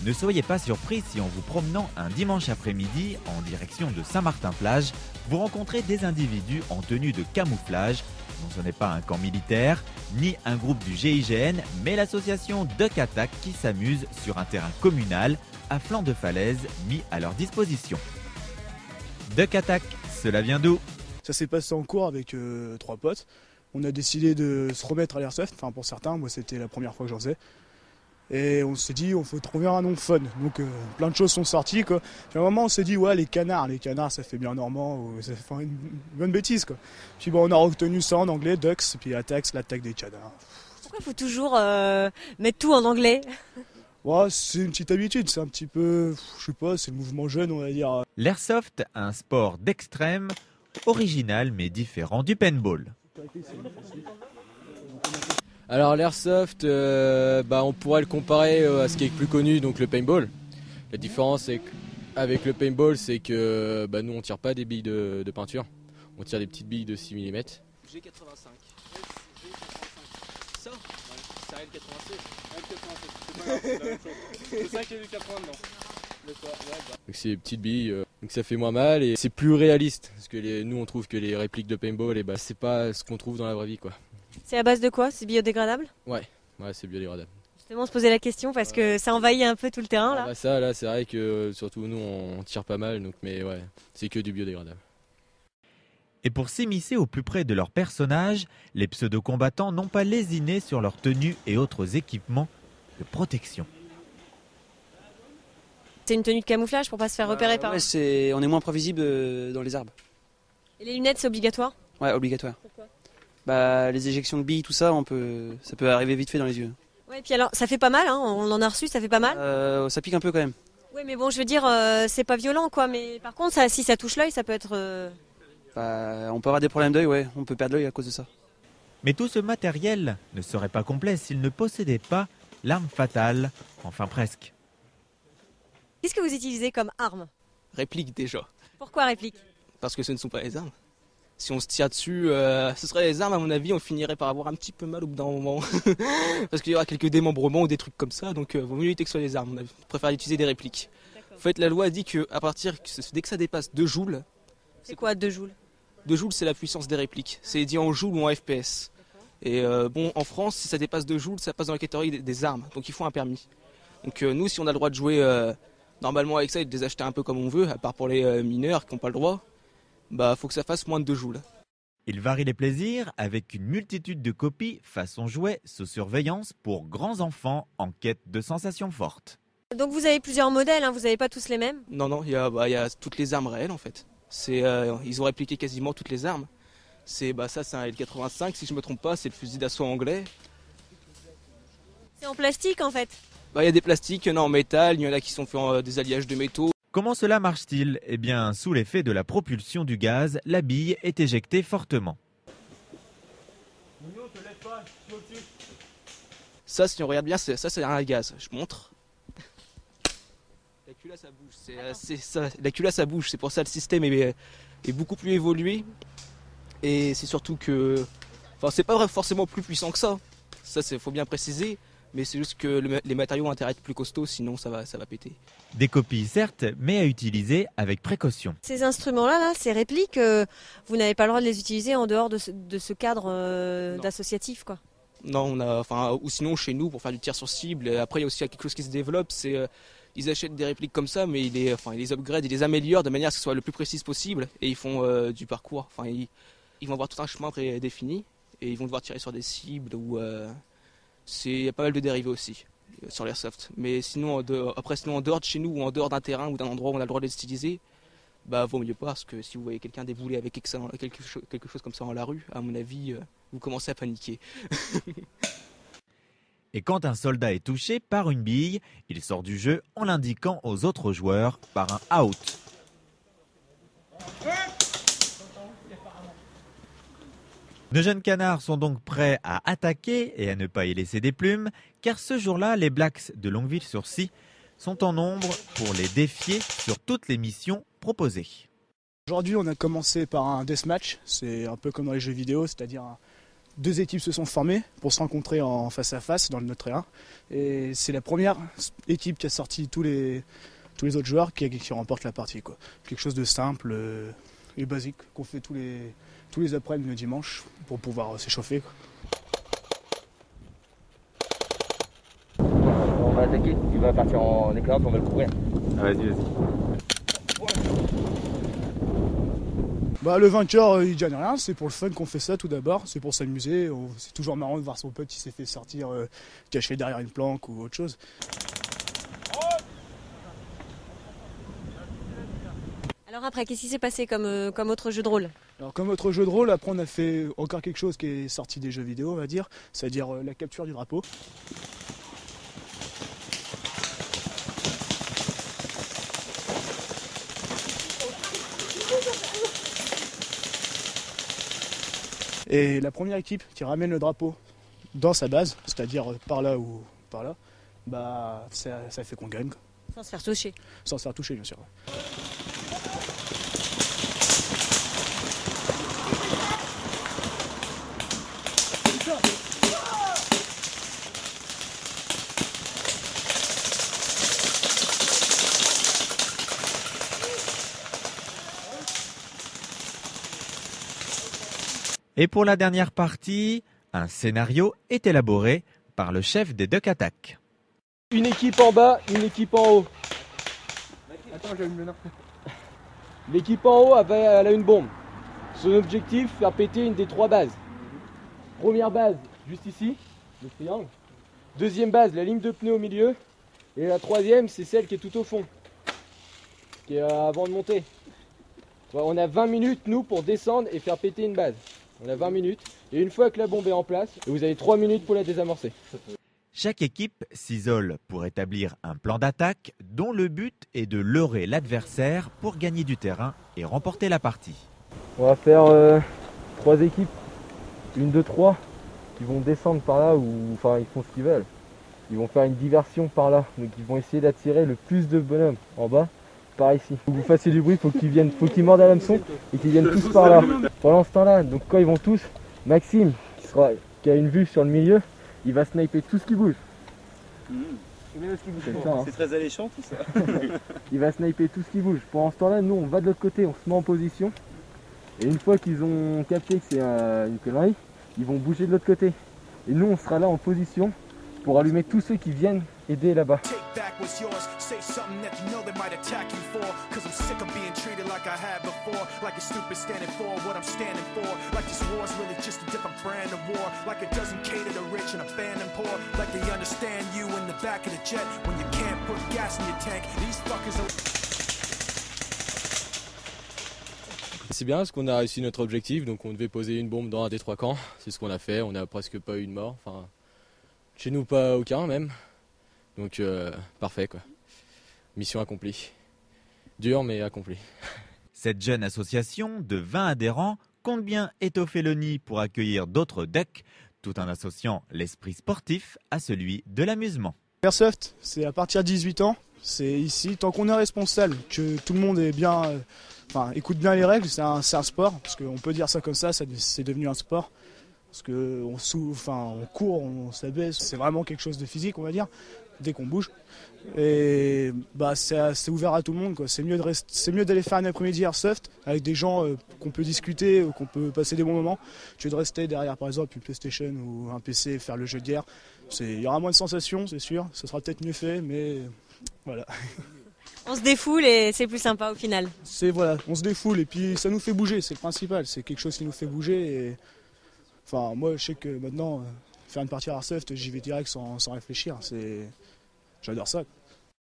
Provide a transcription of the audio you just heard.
Ne soyez pas surpris si en vous promenant un dimanche après-midi en direction de Saint-Martin-Plage, vous rencontrez des individus en tenue de camouflage. Non, ce n'est pas un camp militaire, ni un groupe du GIGN, mais l'association Duck Attack qui s'amuse sur un terrain communal à flanc de falaise mis à leur disposition. Duck Attack, cela vient d'où? Ça s'est passé en cours avec 3 potes. On a décidé de se remettre à l'airsoft, enfin pour certains, moi c'était la première fois que j'en faisais. Et on s'est dit, on faut trouver un nom fun. Donc plein de choses sont sorties, quoi. Puis à un moment on s'est dit, ouais, les canards ça fait bien normand, ça fait une bonne bêtise, quoi. Puis bon, on a retenu ça en anglais, ducks, puis attacks, l'attaque des canards. Pourquoi il faut toujours mettre tout en anglais? Ouais, c'est une petite habitude, c'est un petit peu, je sais pas, c'est le mouvement jeune, on va dire. L'airsoft, un sport d'extrême, original mais différent du paintball. Alors l'airsoft, on pourrait le comparer à ce qui est plus connu, donc le paintball. La différence avec le paintball, c'est que nous on tire pas des billes de peinture, on tire des petites billes de 6 mm. G85. Ça c'est un L86. C'est ça qui est du 80 dedans. Donc c'est des petites billes, donc ça fait moins mal et c'est plus réaliste. Parce que nous on trouve que les répliques de paintball, c'est pas ce qu'on trouve dans la vraie vie, quoi. C'est à base de quoi? C'est biodégradable? Ouais, c'est biodégradable. Justement, on se posait la question parce que ça envahit un peu tout le terrain là. Ça là, c'est vrai que surtout nous on tire pas mal, donc mais ouais, c'est que du biodégradable. Et pour s'immiscer au plus près de leurs personnages, les pseudo-combattants n'ont pas lésiné sur leur tenue et autres équipements de protection. C'est une tenue de camouflage pour pas se faire repérer par... Ouais, on est moins prévisible dans les arbres. Et les lunettes, c'est obligatoire? Ouais, obligatoire. Pourquoi? Les éjections de billes, tout ça, ça peut arriver vite fait dans les yeux. Ouais, puis alors, ça fait pas mal, hein, on en a reçu, ça fait pas mal. Ça pique un peu quand même. Ouais, mais bon, je veux dire, c'est pas violent, quoi. Mais par contre, si ça touche l'œil, ça peut être... On peut avoir des problèmes d'œil, ouais. On peut perdre l'œil à cause de ça. Mais tout ce matériel ne serait pas complet s'il ne possédait pas l'arme fatale, enfin presque. Qu'est-ce que vous utilisez comme arme? Réplique déjà. Pourquoi réplique? Parce que ce ne sont pas les armes. Si on se tire dessus, ce seraient les armes, à mon avis, on finirait par avoir un petit peu mal au bout d'un moment. Parce qu'il y aura quelques démembrements ou des trucs comme ça, donc vaut mieux éviter que ce soit les armes. On préfère utiliser des répliques. En fait, la loi dit que dès que ça dépasse 2 joules... C'est quoi 2 joules? 2 joules, c'est la puissance des répliques. C'est dit en joules ou en FPS. Et en France, si ça dépasse 2 joules, ça passe dans la catégorie des armes, donc il faut un permis. Donc nous, si on a le droit de jouer normalement avec ça et de les acheter un peu comme on veut, à part pour les mineurs qui n'ont pas le droit, faut que ça fasse moins de 2 joules. Il varie les plaisirs avec une multitude de copies façon jouet sous surveillance pour grands enfants en quête de sensations fortes. Donc vous avez plusieurs modèles, hein, vous n'avez pas tous les mêmes? Non, il y a toutes les armes réelles en fait. Ils ont répliqué quasiment toutes les armes. Ça c'est un L85, si je me trompe pas, c'est le fusil d'assaut anglais. C'est en plastique en fait? Il y a des plastiques, il y en a en métal, il y en a qui sont faits en des alliages de métaux. Comment cela marche-t-il? Eh bien, sous l'effet de la propulsion du gaz, la bille est éjectée fortement. Ça, si on regarde bien, ça c'est un gaz. Je montre. La culasse à bouge, la culasse à bouge, c'est pour ça le système est beaucoup plus évolué. Et c'est surtout que, c'est pas forcément plus puissant que ça. Ça, faut bien préciser. Mais c'est juste que les matériaux ont intérêt à être plus costauds, sinon ça va péter. Des copies certes, mais à utiliser avec précaution. Ces instruments-là, ces répliques, vous n'avez pas le droit de les utiliser en dehors de ce cadre d'associatif, quoi. Non, ou sinon chez nous pour faire du tir sur cible. Et après, il y a aussi quelque chose qui se développe, c'est ils achètent des répliques comme ça, mais ils les upgradent, ils les améliorent de manière à ce que ce soit le plus précis possible. Et ils font du parcours. Ils vont avoir tout un chemin prédéfini et ils vont devoir tirer sur des cibles ou il y a pas mal de dérivés aussi sur l'airsoft. Mais sinon, en dehors de chez nous ou en dehors d'un terrain ou d'un endroit où on a le droit de les utiliser, vaut mieux pas, parce que si vous voyez quelqu'un débouler avec quelque chose comme ça dans la rue, à mon avis, vous commencez à paniquer. Et quand un soldat est touché par une bille, il sort du jeu en l'indiquant aux autres joueurs par un out. De jeunes canards sont donc prêts à attaquer et à ne pas y laisser des plumes, car ce jour-là, les Blacks de Longueville-sur-Scie sont en nombre pour les défier sur toutes les missions proposées. Aujourd'hui, on a commencé par un deathmatch, c'est un peu comme dans les jeux vidéo, c'est-à-dire 2 équipes se sont formées pour se rencontrer en face à face dans notre terrain. Et c'est la première équipe qui a sorti tous les autres joueurs qui remporte la partie, quoi. Quelque chose de simple et basique qu'on fait tous les après-midi le dimanche pour pouvoir s'échauffer, quoi. On va attaquer, il va partir en éclairant, on va le couvrir. Ah, vas-y. Le vainqueur, il gagne rien, c'est pour le fun qu'on fait ça tout d'abord, c'est pour s'amuser. C'est toujours marrant de voir son pote qui s'est fait sortir caché derrière une planque ou autre chose. Alors après, qu'est-ce qui s'est passé comme autre jeu de rôle? Alors comme autre jeu de rôle, après on a fait encore quelque chose qui est sorti des jeux vidéo, on va dire, c'est-à-dire la capture du drapeau. Et la première équipe qui ramène le drapeau dans sa base, c'est-à-dire par là ou par là, ça fait qu'on gagne, quoi. Sans se faire toucher. Sans se faire toucher, bien sûr. Et pour la dernière partie, un scénario est élaboré par le chef des Duck Attack. Une équipe en bas, une équipe en haut. Attends, j'ai une L'équipe en haut, elle a une bombe. Son objectif, faire péter une des 3 bases. Première base, juste ici, le triangle. Deuxième base, la ligne de pneus au milieu. Et la troisième, c'est celle qui est tout au fond, qui est avant de monter. Ouais, on a 20 minutes, nous, pour descendre et faire péter une base. On a 20 minutes. Et une fois que la bombe est en place, vous avez 3 minutes pour la désamorcer. Chaque équipe s'isole pour établir un plan d'attaque dont le but est de leurrer l'adversaire pour gagner du terrain et remporter la partie. On va faire 3 équipes, 1, 2, 3, qui vont descendre par là, ou enfin ils font ce qu'ils veulent. Ils vont faire une diversion par là, donc ils vont essayer d'attirer le plus de bonhommes en bas, par ici. Faut que vous fassiez du bruit, faut qu'ils mordent à l'hameçon et qu'ils viennent tous par là. Pendant ce temps-là, donc quand ils vont tous, Maxime, qui a une vue sur le milieu, il va sniper tout ce qui bouge. C'est très alléchant tout ça. Il va sniper tout ce qui bouge. Pendant ce temps-là, nous on va de l'autre côté, on se met en position. Et une fois qu'ils ont capté que c'est une connerie, ils vont bouger de l'autre côté. Et nous on sera là en position pour allumer tous ceux qui viennent aider là-bas. C'est bien parce qu'on a réussi notre objectif, donc on devait poser une bombe dans un des 3 camps. C'est ce qu'on a fait, on n'a presque pas eu de mort. Enfin, chez nous pas aucun même. Donc parfait quoi. Mission accomplie. Dur mais accomplie. Cette jeune association de 20 adhérents compte bien étoffer le nid pour accueillir d'autres ducks, tout en associant l'esprit sportif à celui de l'amusement. Airsoft, c'est à partir de 18 ans, c'est ici, tant qu'on est responsable, que tout le monde est bien, écoute bien les règles, c'est un sport, parce qu'on peut dire ça comme ça, c'est devenu un sport. Parce qu'on on court, on s'abaisse, c'est vraiment quelque chose de physique, on va dire, dès qu'on bouge. Et c'est ouvert à tout le monde, quoi. C'est mieux d'aller faire un après-midi airsoft avec des gens qu'on peut discuter, qu'on peut passer des bons moments, que de rester derrière par exemple une PlayStation ou un PC et faire le jeu de guerre. Il y aura moins de sensations, c'est sûr, ça sera peut-être mieux fait, mais voilà. On se défoule et c'est plus sympa au final. On se défoule et puis ça nous fait bouger, c'est le principal, c'est quelque chose qui nous fait bouger. Et moi je sais que maintenant, faire une partie airsoft, j'y vais direct sans réfléchir, j'adore ça.